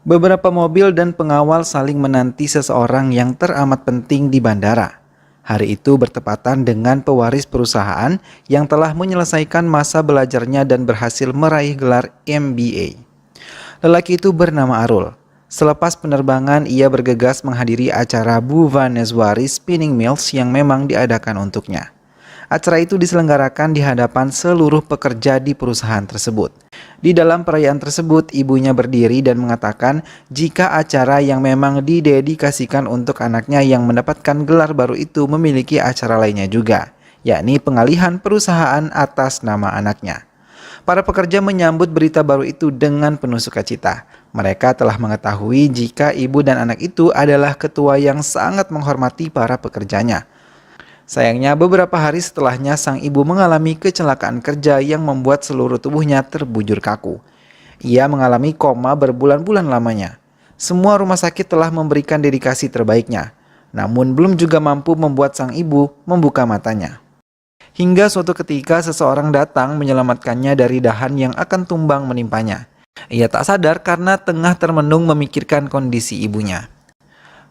Beberapa mobil dan pengawal saling menanti seseorang yang teramat penting di bandara. Hari itu bertepatan dengan pewaris perusahaan yang telah menyelesaikan masa belajarnya dan berhasil meraih gelar MBA. Lelaki itu bernama Arul. Selepas penerbangan, ia bergegas menghadiri acara Bhubaneswari Spinning Mills yang memang diadakan untuknya. Acara itu diselenggarakan di hadapan seluruh pekerja di perusahaan tersebut. Di dalam perayaan tersebut, ibunya berdiri dan mengatakan jika acara yang memang didedikasikan untuk anaknya yang mendapatkan gelar baru itu memiliki acara lainnya juga, yakni pengalihan perusahaan atas nama anaknya. Para pekerja menyambut berita baru itu dengan penuh sukacita. Mereka telah mengetahui jika ibu dan anak itu adalah ketua yang sangat menghormati para pekerjanya. Sayangnya beberapa hari setelahnya sang ibu mengalami kecelakaan kerja yang membuat seluruh tubuhnya terbujur kaku. Ia mengalami koma berbulan-bulan lamanya. Semua rumah sakit telah memberikan dedikasi terbaiknya, namun belum juga mampu membuat sang ibu membuka matanya. Hingga suatu ketika seseorang datang menyelamatkannya dari dahan yang akan tumbang menimpanya. Ia tak sadar karena tengah termenung memikirkan kondisi ibunya.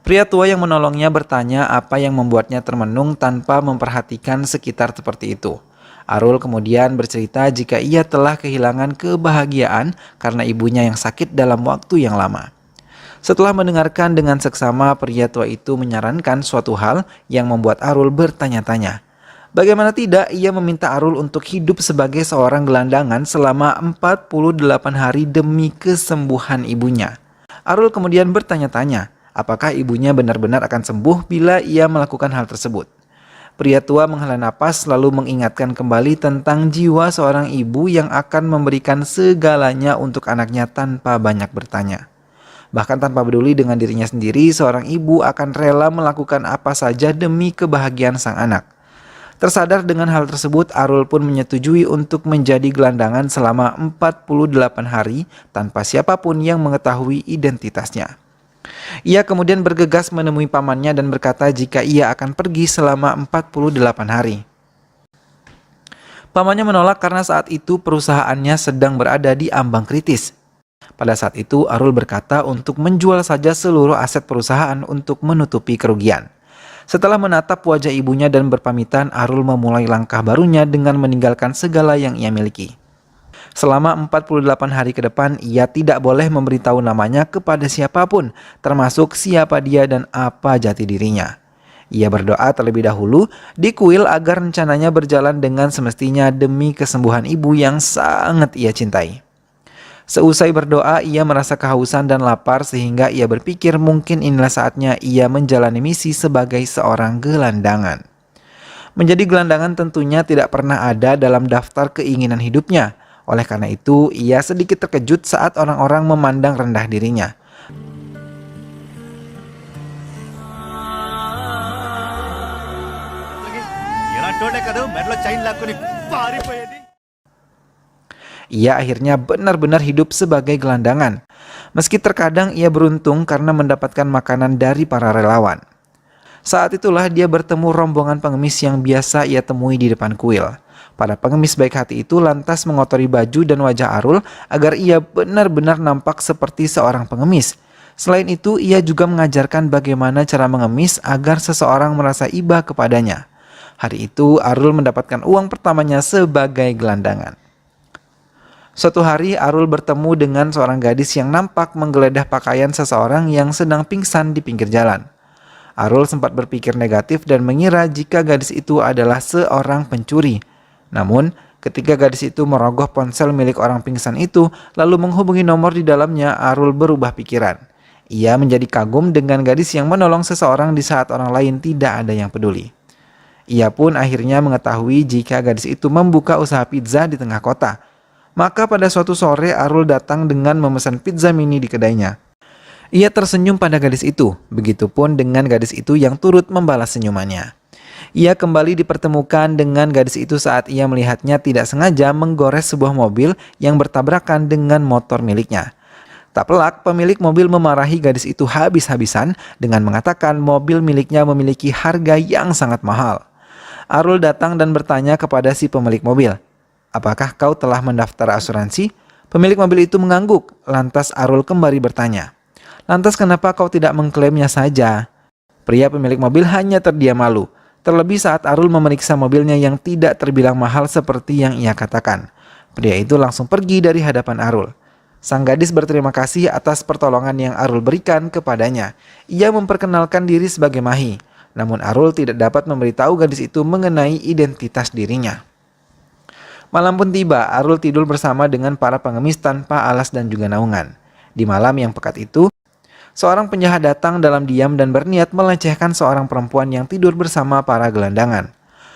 Pria tua yang menolongnya bertanya apa yang membuatnya termenung tanpa memperhatikan sekitar seperti itu. Arul kemudian bercerita jika ia telah kehilangan kebahagiaan karena ibunya yang sakit dalam waktu yang lama. Setelah mendengarkan dengan seksama, pria tua itu menyarankan suatu hal yang membuat Arul bertanya-tanya. Bagaimana tidak ia meminta Arul untuk hidup sebagai seorang gelandangan selama 48 hari demi kesembuhan ibunya. Arul kemudian bertanya-tanya, apakah ibunya benar-benar akan sembuh bila ia melakukan hal tersebut? Pria tua menghela napas lalu mengingatkan kembali tentang jiwa seorang ibu yang akan memberikan segalanya untuk anaknya tanpa banyak bertanya. Bahkan tanpa peduli dengan dirinya sendiri, seorang ibu akan rela melakukan apa saja demi kebahagiaan sang anak. Tersadar dengan hal tersebut, Arul pun menyetujui untuk menjadi gelandangan selama 48 hari tanpa siapapun yang mengetahui identitasnya. Ia kemudian bergegas menemui pamannya dan berkata jika ia akan pergi selama 48 hari. Pamannya menolak karena saat itu perusahaannya sedang berada di ambang kritis. Pada saat itu Arul berkata untuk menjual saja seluruh aset perusahaan untuk menutupi kerugian. Setelah menatap wajah ibunya dan berpamitan, Arul memulai langkah barunya dengan meninggalkan segala yang ia miliki. Selama 48 hari ke depan, ia tidak boleh memberitahu namanya kepada siapapun, termasuk siapa dia dan apa jati dirinya. Ia berdoa terlebih dahulu di kuil agar rencananya berjalan dengan semestinya demi kesembuhan ibu yang sangat ia cintai. Seusai berdoa, ia merasa kehausan dan lapar sehingga ia berpikir mungkin inilah saatnya ia menjalani misi sebagai seorang gelandangan. Menjadi gelandangan tentunya tidak pernah ada dalam daftar keinginan hidupnya. Oleh karena itu, ia sedikit terkejut saat orang-orang memandang rendah dirinya. Ia akhirnya benar-benar hidup sebagai gelandangan. Meski terkadang ia beruntung karena mendapatkan makanan dari para relawan. Saat itulah dia bertemu rombongan pengemis yang biasa ia temui di depan kuil. Para pengemis baik hati itu lantas mengotori baju dan wajah Arul agar ia benar-benar nampak seperti seorang pengemis. Selain itu, ia juga mengajarkan bagaimana cara mengemis agar seseorang merasa iba kepadanya. Hari itu, Arul mendapatkan uang pertamanya sebagai gelandangan. Suatu hari, Arul bertemu dengan seorang gadis yang nampak menggeledah pakaian seseorang yang sedang pingsan di pinggir jalan. Arul sempat berpikir negatif dan mengira jika gadis itu adalah seorang pencuri. Namun, ketika gadis itu merogoh ponsel milik orang pingsan itu, lalu menghubungi nomor di dalamnya, Arul berubah pikiran. Ia menjadi kagum dengan gadis yang menolong seseorang di saat orang lain tidak ada yang peduli. Ia pun akhirnya mengetahui jika gadis itu membuka usaha pizza di tengah kota. Maka pada suatu sore Arul datang dengan memesan pizza mini di kedainya. Ia tersenyum pada gadis itu, begitupun dengan gadis itu yang turut membalas senyumannya. Ia kembali dipertemukan dengan gadis itu saat ia melihatnya tidak sengaja menggores sebuah mobil yang bertabrakan dengan motor miliknya. Tak pelak, pemilik mobil memarahi gadis itu habis-habisan dengan mengatakan mobil miliknya memiliki harga yang sangat mahal. Arul datang dan bertanya kepada si pemilik mobil, "Apakah kau telah mendaftar asuransi?" Pemilik mobil itu mengangguk. Lantas Arul kembali bertanya, Lantas kenapa kau tidak mengklaimnya saja? Pria pemilik mobil hanya terdiam malu. Terlebih saat Arul memeriksa mobilnya yang tidak terbilang mahal seperti yang ia katakan. Pria itu langsung pergi dari hadapan Arul. Sang gadis berterima kasih atas pertolongan yang Arul berikan kepadanya. Ia memperkenalkan diri sebagai Mahi. Namun Arul tidak dapat memberitahu gadis itu mengenai identitas dirinya. Malam pun tiba, Arul tidur bersama dengan para pengemis tanpa alas dan juga naungan. Di malam yang pekat itu, seorang penjahat datang dalam diam dan berniat melecehkan seorang perempuan yang tidur bersama para gelandangan.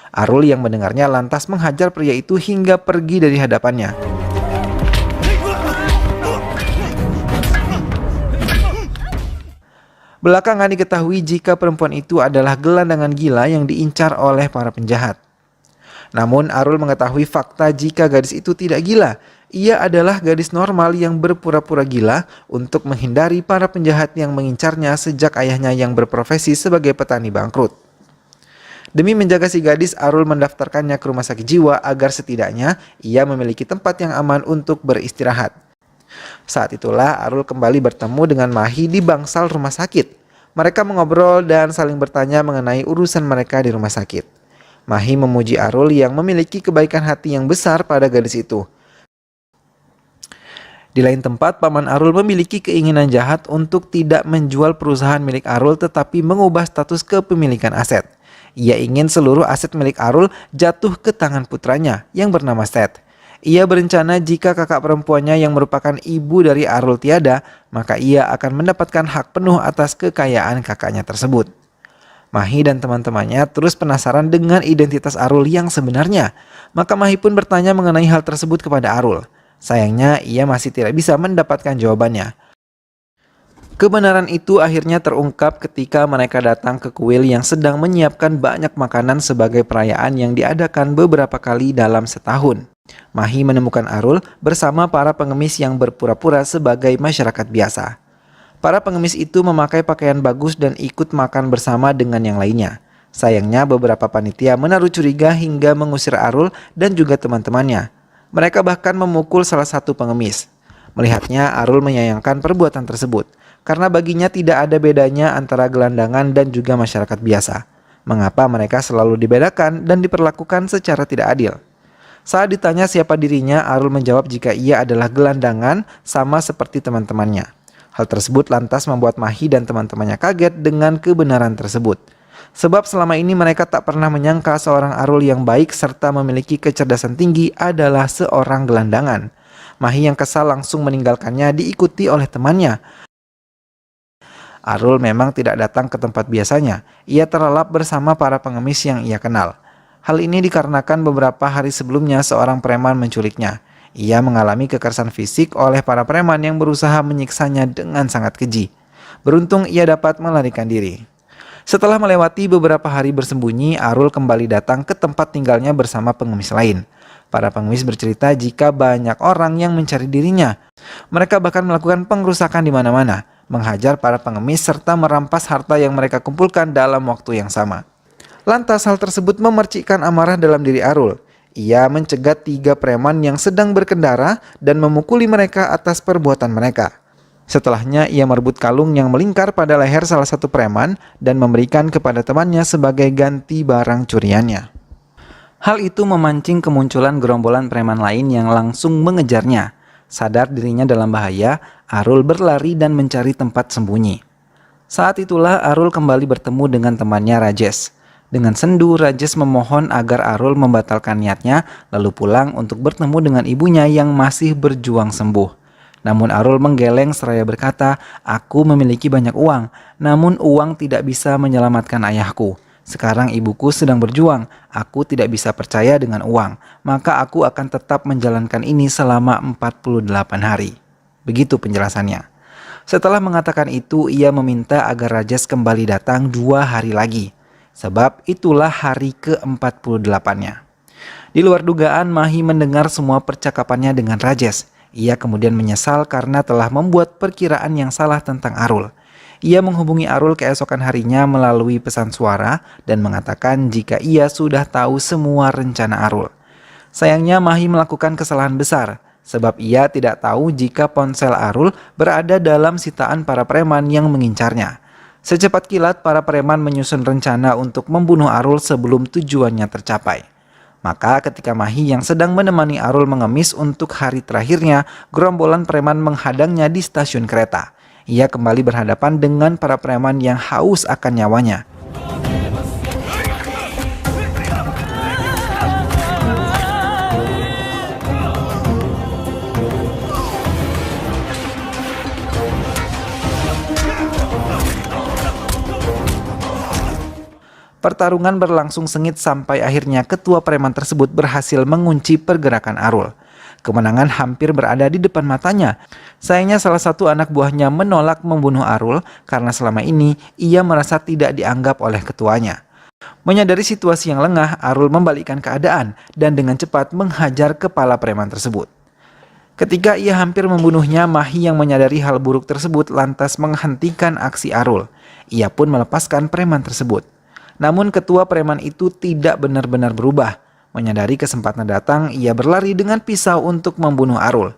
Arul yang mendengarnya lantas menghajar pria itu hingga pergi dari hadapannya. Belakangan diketahui jika perempuan itu adalah gelandangan gila yang diincar oleh para penjahat. Namun Arul mengetahui fakta jika gadis itu tidak gila. Ia adalah gadis normal yang berpura-pura gila untuk menghindari para penjahat yang mengincarnya sejak ayahnya yang berprofesi sebagai petani bangkrut. Demi menjaga si gadis, Arul mendaftarkannya ke rumah sakit jiwa agar setidaknya ia memiliki tempat yang aman untuk beristirahat. Saat itulah Arul kembali bertemu dengan Mahi di bangsal rumah sakit. Mereka mengobrol dan saling bertanya mengenai urusan mereka di rumah sakit. Mahi memuji Arul yang memiliki kebaikan hati yang besar pada gadis itu. Di lain tempat, Paman Arul memiliki keinginan jahat untuk tidak menjual perusahaan milik Arul tetapi mengubah status kepemilikan aset. Ia ingin seluruh aset milik Arul jatuh ke tangan putranya yang bernama Seth. Ia berencana jika kakak perempuannya yang merupakan ibu dari Arul tiada, maka ia akan mendapatkan hak penuh atas kekayaan kakaknya tersebut. Mahi dan teman-temannya terus penasaran dengan identitas Arul yang sebenarnya. Maka Mahi pun bertanya mengenai hal tersebut kepada Arul. Sayangnya ia masih tidak bisa mendapatkan jawabannya. Kebenaran itu akhirnya terungkap ketika mereka datang ke kuil yang sedang menyiapkan banyak makanan sebagai perayaan yang diadakan beberapa kali dalam setahun. Mahi menemukan Arul bersama para pengemis yang berpura-pura sebagai masyarakat biasa. Para pengemis itu memakai pakaian bagus dan ikut makan bersama dengan yang lainnya. Sayangnya beberapa panitia menaruh curiga hingga mengusir Arul dan juga teman-temannya. Mereka bahkan memukul salah satu pengemis. Melihatnya, Arul menyayangkan perbuatan tersebut, karena baginya tidak ada bedanya antara gelandangan dan juga masyarakat biasa. Mengapa mereka selalu dibedakan dan diperlakukan secara tidak adil? Saat ditanya siapa dirinya, Arul menjawab jika ia adalah gelandangan sama seperti teman-temannya. Hal tersebut lantas membuat Mahi dan teman-temannya kaget dengan kebenaran tersebut. Sebab selama ini mereka tak pernah menyangka seorang Arul yang baik serta memiliki kecerdasan tinggi adalah seorang gelandangan. Mahi yang kesal langsung meninggalkannya diikuti oleh temannya. Arul memang tidak datang ke tempat biasanya. Ia terlelap bersama para pengemis yang ia kenal. Hal ini dikarenakan beberapa hari sebelumnya seorang preman menculiknya. Ia mengalami kekerasan fisik oleh para preman yang berusaha menyiksanya dengan sangat keji. Beruntung ia dapat melarikan diri. Setelah melewati beberapa hari bersembunyi, Arul kembali datang ke tempat tinggalnya bersama pengemis lain. Para pengemis bercerita jika banyak orang yang mencari dirinya. Mereka bahkan melakukan pengrusakan di mana-mana, menghajar para pengemis serta merampas harta yang mereka kumpulkan dalam waktu yang sama. Lantas hal tersebut memercikkan amarah dalam diri Arul. Ia mencegat 3 preman yang sedang berkendara dan memukuli mereka atas perbuatan mereka. Setelahnya ia merebut kalung yang melingkar pada leher salah satu preman dan memberikan kepada temannya sebagai ganti barang curiannya. Hal itu memancing kemunculan gerombolan preman lain yang langsung mengejarnya. Sadar dirinya dalam bahaya, Arul berlari dan mencari tempat sembunyi. Saat itulah Arul kembali bertemu dengan temannya Rajes. Dengan sendu, Rajes memohon agar Arul membatalkan niatnya lalu pulang untuk bertemu dengan ibunya yang masih berjuang sembuh. Namun Arul menggeleng seraya berkata, "Aku memiliki banyak uang, namun uang tidak bisa menyelamatkan ayahku. Sekarang ibuku sedang berjuang, aku tidak bisa percaya dengan uang, maka aku akan tetap menjalankan ini selama 48 hari." Begitu penjelasannya. Setelah mengatakan itu, ia meminta agar Rajes kembali datang 2 hari lagi. Sebab itulah hari ke-48-nya. Di luar dugaan, Mahi mendengar semua percakapannya dengan Rajes. Ia kemudian menyesal karena telah membuat perkiraan yang salah tentang Arul. Ia menghubungi Arul keesokan harinya melalui pesan suara dan mengatakan jika ia sudah tahu semua rencana Arul. Sayangnya Mahi melakukan kesalahan besar. sebab ia tidak tahu jika ponsel Arul berada dalam sitaan para preman yang mengincarnya. Secepat kilat, para preman menyusun rencana untuk membunuh Arul sebelum tujuannya tercapai. Maka ketika Mahi yang sedang menemani Arul mengemis untuk hari terakhirnya, gerombolan preman menghadangnya di stasiun kereta. Ia kembali berhadapan dengan para preman yang haus akan nyawanya. Pertarungan berlangsung sengit sampai akhirnya ketua preman tersebut berhasil mengunci pergerakan Arul. Kemenangan hampir berada di depan matanya. Sayangnya salah satu anak buahnya menolak membunuh Arul karena selama ini ia merasa tidak dianggap oleh ketuanya. Menyadari situasi yang lengah, Arul membalikkan keadaan dan dengan cepat menghajar kepala preman tersebut. Ketika ia hampir membunuhnya, Mahi yang menyadari hal buruk tersebut lantas menghentikan aksi Arul. Ia pun melepaskan preman tersebut. Namun ketua preman itu tidak benar-benar berubah. Menyadari kesempatan datang, ia berlari dengan pisau untuk membunuh Arul.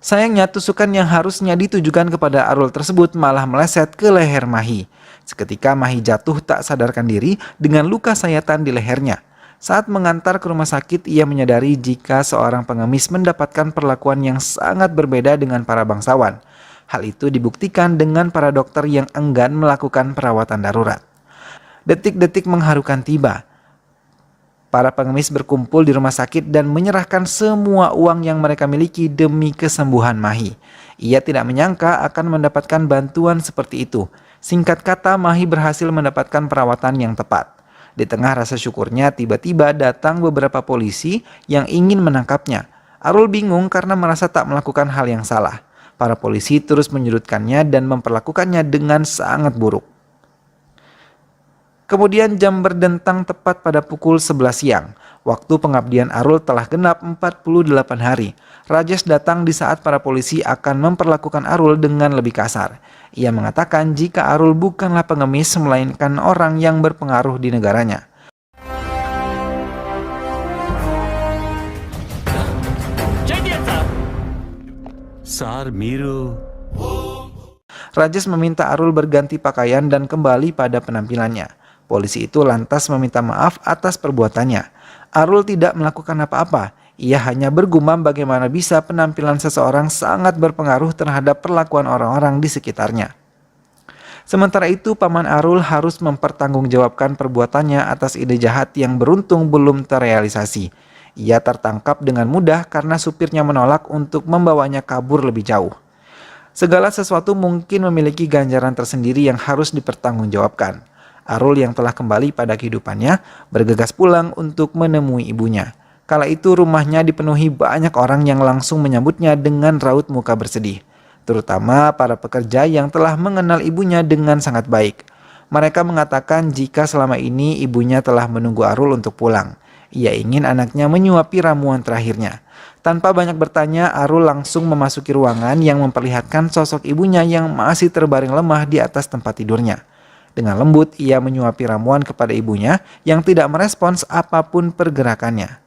Sayangnya tusukan yang harusnya ditujukan kepada Arul tersebut malah meleset ke leher Mahi. Seketika Mahi jatuh tak sadarkan diri dengan luka sayatan di lehernya. Saat mengantar ke rumah sakit, ia menyadari jika seorang pengemis mendapatkan perlakuan yang sangat berbeda dengan para bangsawan. Hal itu dibuktikan dengan para dokter yang enggan melakukan perawatan darurat. Detik-detik mengharukan tiba. Para pengemis berkumpul di rumah sakit dan menyerahkan semua uang yang mereka miliki demi kesembuhan Mahi. Ia tidak menyangka akan mendapatkan bantuan seperti itu. Singkat kata, Mahi berhasil mendapatkan perawatan yang tepat. Di tengah rasa syukurnya, tiba-tiba datang beberapa polisi yang ingin menangkapnya. Arul bingung karena merasa tak melakukan hal yang salah. Para polisi terus menyudutkannya dan memperlakukannya dengan sangat buruk. Kemudian jam berdentang tepat pada pukul 11 siang. Waktu pengabdian Arul telah genap 48 hari. Rajesh datang di saat para polisi akan memperlakukan Arul dengan lebih kasar. Ia mengatakan jika Arul bukanlah pengemis melainkan orang yang berpengaruh di negaranya. Rajesh meminta Arul berganti pakaian dan kembali pada penampilannya. Polisi itu lantas meminta maaf atas perbuatannya. Arul tidak melakukan apa-apa. Ia hanya bergumam bagaimana bisa penampilan seseorang sangat berpengaruh terhadap perlakuan orang-orang di sekitarnya. Sementara itu, paman Arul harus mempertanggungjawabkan perbuatannya atas ide jahat yang beruntung belum terrealisasi. Ia tertangkap dengan mudah karena supirnya menolak untuk membawanya kabur lebih jauh. Segala sesuatu mungkin memiliki ganjaran tersendiri yang harus dipertanggungjawabkan. Arul yang telah kembali pada kehidupannya bergegas pulang untuk menemui ibunya. Kala itu rumahnya dipenuhi banyak orang yang langsung menyambutnya dengan raut muka bersedih. Terutama para pekerja yang telah mengenal ibunya dengan sangat baik. Mereka mengatakan jika selama ini ibunya telah menunggu Arul untuk pulang. Ia ingin anaknya menyuapi ramuan terakhirnya. Tanpa banyak bertanya, Arul langsung memasuki ruangan yang memperlihatkan sosok ibunya yang masih terbaring lemah di atas tempat tidurnya. Dengan lembut, ia menyuapi ramuan kepada ibunya yang tidak merespons apapun pergerakannya.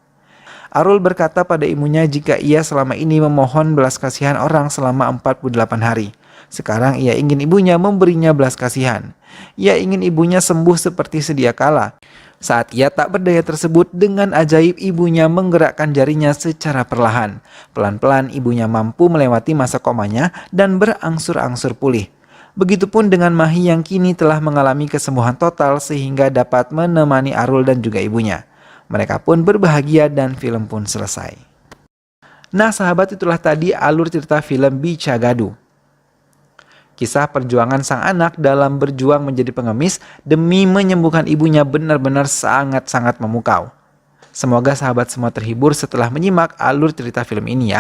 Arul berkata pada ibunya jika ia selama ini memohon belas kasihan orang selama 48 hari. Sekarang ia ingin ibunya memberinya belas kasihan. Ia ingin ibunya sembuh seperti sedia kala. Saat ia tak berdaya tersebut, dengan ajaib ibunya menggerakkan jarinya secara perlahan. Pelan-pelan ibunya mampu melewati masa komanya dan berangsur-angsur pulih. Begitupun dengan Mahi yang kini telah mengalami kesembuhan total sehingga dapat menemani Arul dan juga ibunya. Mereka pun berbahagia dan film pun selesai. Nah sahabat, itulah tadi alur cerita film Bicagadu. Kisah perjuangan sang anak dalam berjuang menjadi pengemis demi menyembuhkan ibunya benar-benar sangat-sangat memukau. Semoga sahabat semua terhibur setelah menyimak alur cerita film ini ya.